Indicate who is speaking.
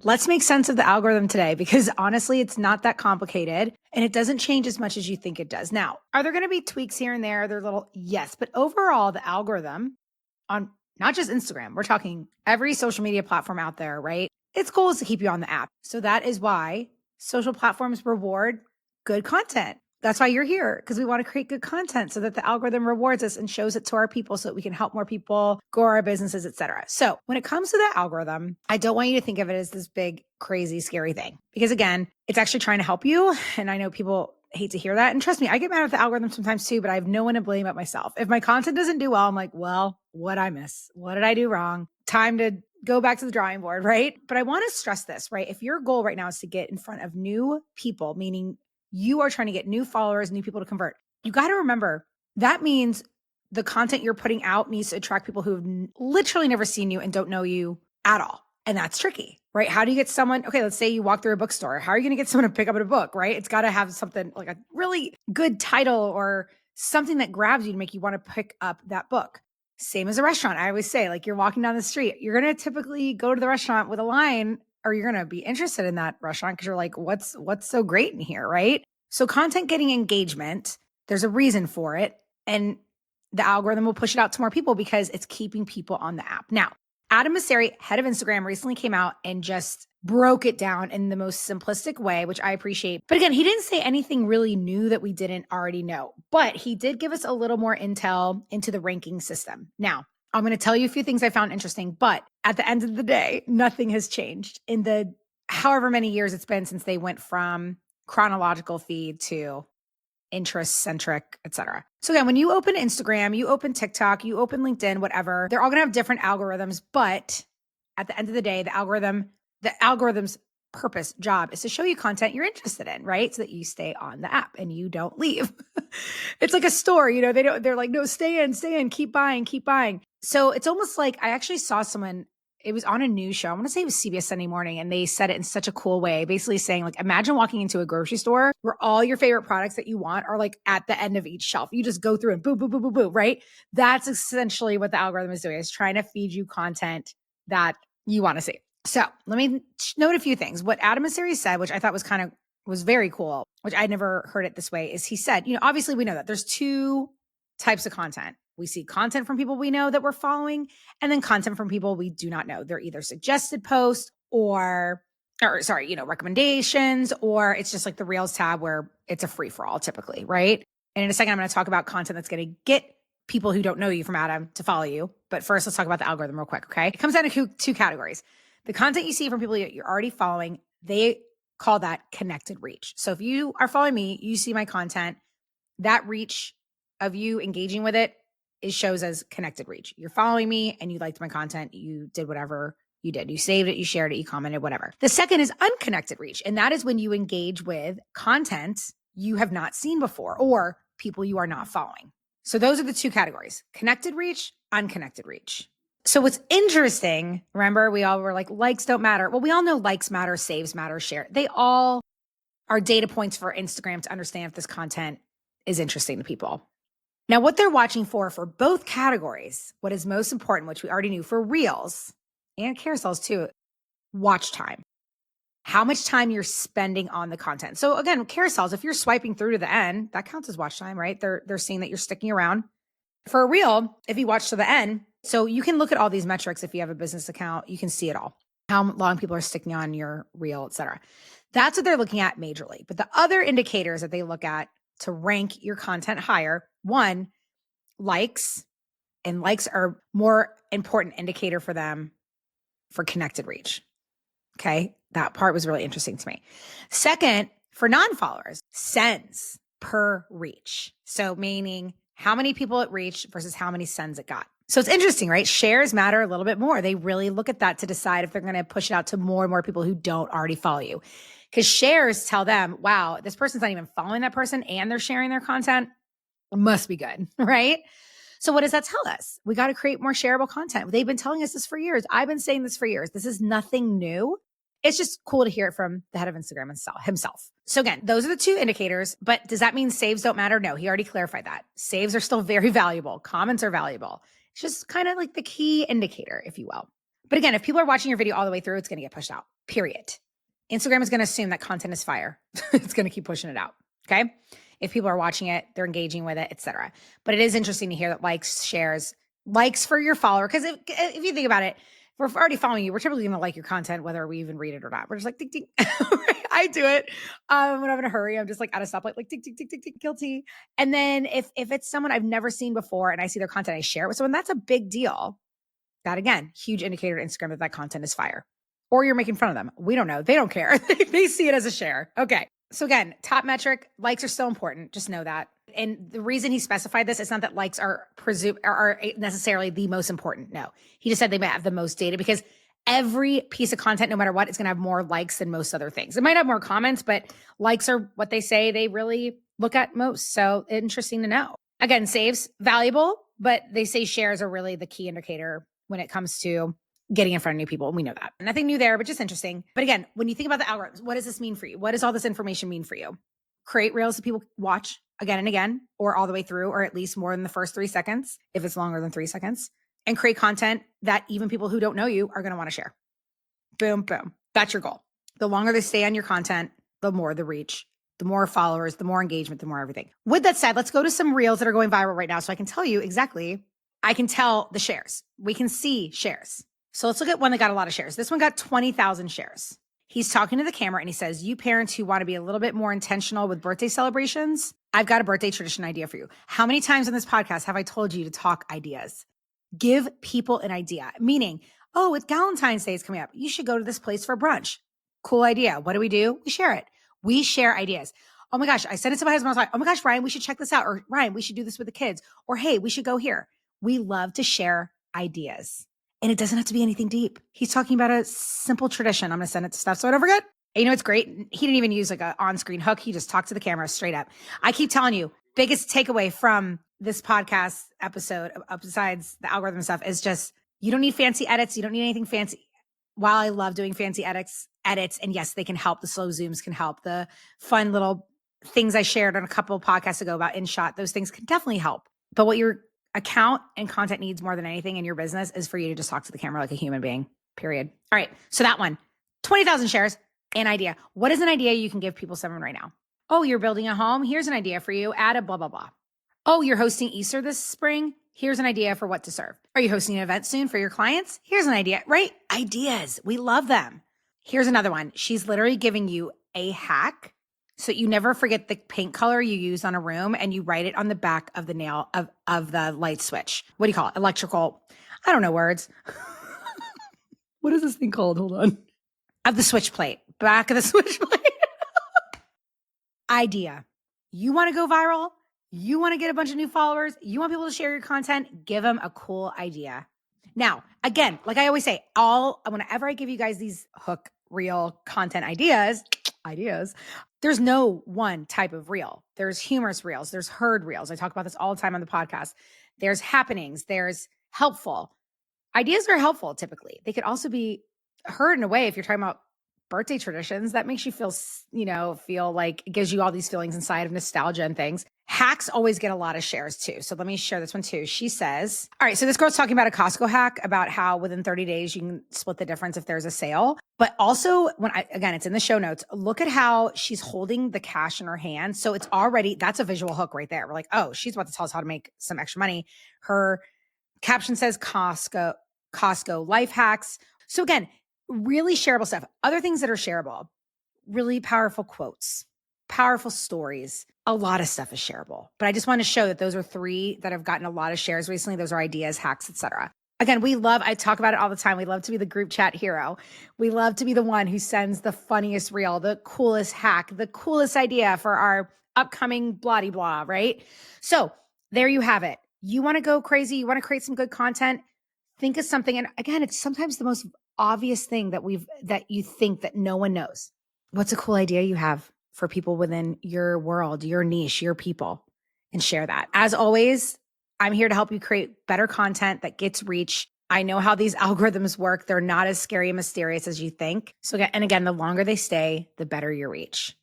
Speaker 1: Let's make sense of the algorithm today because honestly, it's not that complicated and it doesn't change as much as you think it does. Now, are there going to be tweaks here and there? They're little, yes, but overall, the algorithm on not just Instagram, we're talking every social media platform out there, right? Its goal is to keep you on the app. So that is why social platforms reward good content. That's why you're here, because we want to create good content so that the algorithm rewards us and shows it to our people so that we can help more people, grow our businesses, etc. So when it comes to the algorithm, I don't want you to think of it as this big, crazy, scary thing, because again, it's actually trying to help you. And I know people hate to hear that. And trust me, I get mad at the algorithm sometimes too, but I have no one to blame but myself. If my content doesn't do well, I'm like, well, what'd I miss? What did I do wrong? Time to go back to the drawing board, right? But I want to stress this, right? If your goal right now is to get in front of new people, meaning you are trying to get new followers, new people to convert, you got to remember that means the content you're putting out needs to attract people who have literally never seen you and don't know you at all. And that's tricky, right? How do you get someone, okay, let's say you walk through a bookstore. How are you going to get someone to pick up a book, right? It's got to have something like a really good title or something that grabs you to make you want to pick up that book. Same as a restaurant. I always say, like, you're walking down the street, you're going to typically go to the restaurant with a line, or you're going to be interested in that restaurant because you're like, what's so great in here, right? So content getting engagement, there's a reason for it. And the algorithm will push it out to more people because it's keeping people on the app. Now, Adam Mosseri, head of Instagram, recently came out and just broke it down in the most simplistic way, which I appreciate. But again, he didn't say anything really new that we didn't already know, but he did give us a little more intel into the ranking system. Now, I'm going to tell you a few things I found interesting, but at the end of the day, nothing has changed in the however many years it's been since they went from chronological feed to interest-centric, etc. So again, when you open Instagram, you open TikTok, you open LinkedIn, whatever, they're all going to have different algorithms, but at the end of the day, the algorithm's purpose, job is to show you content you're interested in, right? So that you stay on the app and you don't leave. It's like a store, they're like, no, stay in, keep buying. So it's almost like I actually saw someone, it was on a news show. I want to say it was CBS Sunday Morning, and they said it in such a cool way, basically saying, like, imagine walking into a grocery store where all your favorite products that you want are like at the end of each shelf. You just go through and boom, boom, boom, boom, boom, right? That's essentially what the algorithm is doing, is trying to feed you content that you want to see. So let me note a few things. What Adam Mosseri said, which I thought was very cool, which I'd never heard it this way, is he said, obviously we know that there's two types of content. We see content from people we know that we're following, and then content from people we do not know. They're either suggested posts or recommendations, or it's just like the Reels tab where it's a free for all typically, right? And in a second, I'm going to talk about content that's going to get people who don't know you from Adam to follow you. But first, let's talk about the algorithm real quick, okay? It comes down to two categories. The content you see from people you're already following, they call that connected reach. So if you are following me, you see my content, that reach of you engaging with it shows as connected reach. You're following me and you liked my content. You did whatever you did. You saved it, you shared it, you commented, whatever. The second is unconnected reach. And that is when you engage with content you have not seen before or people you are not following. So those are the two categories: connected reach, unconnected reach. So what's interesting, remember, we all were like, likes don't matter. Well, we all know likes matter, saves matter, share. They all are data points for Instagram to understand if this content is interesting to people. Now, what they're watching for both categories, what is most important, which we already knew for Reels and carousels too, watch time. How much time you're spending on the content. So again, carousels, if you're swiping through to the end, that counts as watch time, right? They're seeing that you're sticking around. For a Reel, if you watch to the end, so you can look at all these metrics. If you have a business account, you can see it all. How long people are sticking on your Reel, et cetera. That's what they're looking at majorly. But the other indicators that they look at to rank your content higher, one, likes, and likes are more important indicator for them for connected reach. Okay. That part was really interesting to me. Second, for non-followers, sends per reach. So meaning how many people it reached versus how many sends it got. So it's interesting, right? Shares matter a little bit more. They really look at that to decide if they're going to push it out to more and more people who don't already follow you. Because shares tell them, wow, this person's not even following that person and they're sharing their content. It must be good, right? So what does that tell us? We got to create more shareable content. They've been telling us this for years. I've been saying this for years. This is nothing new. It's just cool to hear it from the head of Instagram himself. So again, those are the two indicators, but does that mean saves don't matter? No, he already clarified that. Saves are still very valuable. Comments are valuable. It's just kind of like the key indicator, if you will. But again, if people are watching your video all the way through, it's going to get pushed out. period. Instagram is going to assume that content is fire. It's going to keep pushing it out. Okay. If people are watching it, they're engaging with it, etc. But it is interesting to hear that likes, shares, likes for your follower. Because if you think about it, if we're already following you, we're typically going to like your content, whether we even read it or not. We're just like, tick, tick. I do it when I'm in a hurry. I'm just like at a stoplight, like tick, tick, tick, tick, tick, guilty. And then if it's someone I've never seen before and I see their content, I share it with someone, that's a big deal. That again, huge indicator to Instagram that content is fire. Or you're making fun of them. We don't know. They don't care. They see it as a share. Okay. So again, top metric, likes are still important. Just know that. And the reason he specified this, it's not that likes are necessarily the most important. No, he just said they might have the most data because every piece of content, no matter what, is going to have more likes than most other things. It might have more comments, but likes are what they say they really look at most. So interesting to know. Again, saves, valuable, but they say shares are really the key indicator when it comes to getting in front of new people. And we know that. Nothing new there, but just interesting. But again, when you think about the algorithms, what does this mean for you? What does all this information mean for you? Create reels that people watch again and again, or all the way through, or at least more than the first 3 seconds, if it's longer than 3 seconds, and create content that even people who don't know you are going to want to share. Boom, boom. That's your goal. The longer they stay on your content, the more the reach, the more followers, the more engagement, the more everything. With that said, let's go to some reels that are going viral right now. So I can tell you exactly, I can tell the shares. We can see shares. So let's look at one that got a lot of shares. This one got 20,000 shares. He's talking to the camera and he says, you parents who want to be a little bit more intentional with birthday celebrations, I've got a birthday tradition idea for you. How many times on this podcast have I told you to talk ideas? Give people an idea, meaning, oh, with Valentine's Day is coming up, you should go to this place for brunch. Cool idea. What do? We share it. We share ideas. Oh my gosh, I sent it to my husband. I was like, oh my gosh, Ryan, we should check this out. Or Ryan, we should do this with the kids. Or hey, we should go here. We love to share ideas. And it doesn't have to be anything deep. He's talking about a simple tradition. I'm going to send it to Steph so I don't forget. And you know, it's great. He didn't even use like an on-screen hook. He just talked to the camera straight up. I keep telling you, biggest takeaway from this podcast episode, besides the algorithm stuff, is just, you don't need fancy edits. You don't need anything fancy. While I love doing fancy edits, and yes, they can help. The slow zooms can help. The fun little things I shared on a couple of podcasts ago about InShot, those things can definitely help. But what your account and content needs more than anything in your business is for you to just talk to the camera like a human being, period. All right. So that one, 20,000 shares, an idea. What is an idea you can give people someone right now? Oh, you're building a home. Here's an idea for you. Add a blah, blah, blah. Oh, you're hosting Easter this spring. Here's an idea for what to serve. Are you hosting an event soon for your clients? Here's an idea, right? Ideas. We love them. Here's another one. She's literally giving you a hack so you never forget the paint color you use on a room and you write it on the back of the nail of the light switch. What do you call it? Electrical. I don't know words. What is this thing called? Hold on. Of the switch plate. Back of the switch plate. Idea. You want to go viral? You want to get a bunch of new followers? You want people to share your content? Give them a cool idea. Now, again, like I always say, whenever I give you guys these hook reel content ideas, there's no one type of reel. There's humorous reels. There's herd reels. I talk about this all the time on the podcast. There's happenings. There's helpful. Ideas are helpful typically. They could also be heard in a way if you're talking about birthday traditions that makes you feel like it gives you all these feelings inside of nostalgia and things. Hacks always get a lot of shares too. So let me share this one too. She says, all right, so this girl's talking about a Costco hack about how within 30 days you can split the difference if there's a sale. But also again, it's in the show notes. Look at how she's holding the cash in her hand. So that's a visual hook right there. We're like, oh, she's about to tell us how to make some extra money. Her caption says Costco life hacks. So again, really shareable stuff. Other things that are shareable, really powerful quotes, powerful stories. A lot of stuff is shareable, but I just want to show that those are 3 that have gotten a lot of shares recently. Those are ideas, hacks, etc. Again, I talk about it all the time. We love to be the group chat hero. We love to be the one who sends the funniest reel, the coolest hack, the coolest idea for our upcoming blah, blah, right? So there you have it. You want to go crazy. You want to create some good content. Think of something. And again, it's sometimes the most obvious thing that you think that no one knows. What's a cool idea you have for people within your world, your niche, your people, and share that. As always, I'm here to help you create better content that gets reach. I know how these algorithms work. They're not as scary and mysterious as you think. So again, the longer they stay, the better your reach.